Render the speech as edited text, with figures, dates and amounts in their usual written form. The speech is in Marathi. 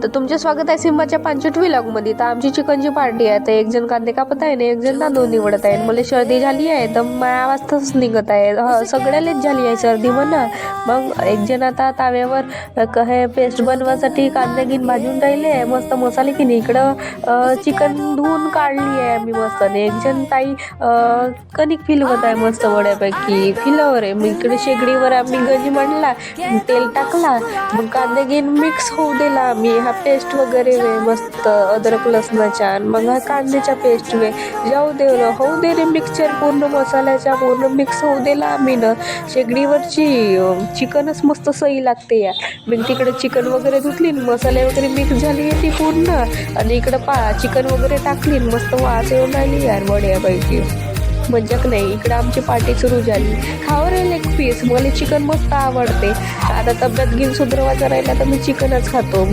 तर तुमचे स्वागत आहे सिंबाच्या 5 व्लॉगमध्ये. तर आमची चिकनची पार्टी आहे. तर एक जण कांदे कापत आहे ना एक जण तांदूळ निवडत आहे. मला सर्दी झाली आहे तर माझ्या वाजताच निघत आहे. सगळ्यालाच झाली आहे सर्दी म्हणा. मग एक जण आता ताव्यावर हे पेस्ट बनवासाठी कांदे घेऊन भाजून राहिले मस्त मसाले की नाही. इकडं चिकन धुवून काढली आहे मी मस्त. आणि एक जण ताई कणिक फिलवत आहे मस्त वड्यापैकी फिलवर आहे. मग इकडे शेगडीवर आम्ही गंजी मांडला, तेल टाकला, मग कांदे घेऊन मिक्स होऊ दिला आम्ही. हा पेस्ट वगैरे वे मस्त अद्रक लसणाच्या, मग हा कांद्याच्या पेस्ट वे जाऊ दे होऊ दे रे मिक्सचर पूर्ण मसाल्याच्या पूर्ण मिक्स होऊ दिला आम्ही ना. शेगडीवरची चिकनच मस्त सही लागते या. मग तिकडे चिकन वगैरे धुतली, मसाले वगैरे मिक्स झाली ती पूर्ण. आणि इकडं चिकन वगैरे टाकली, मस्त वास येऊन राहिली यार वड्यापैकी. मजाक नाही. इकडं आमची पार्टी सुरू झाली. खावर लेग पीस, मला चिकन मस्त आवडते. आता तब्येत घेऊन सुधरवायचं राहिला तर मी चिकनच खातो.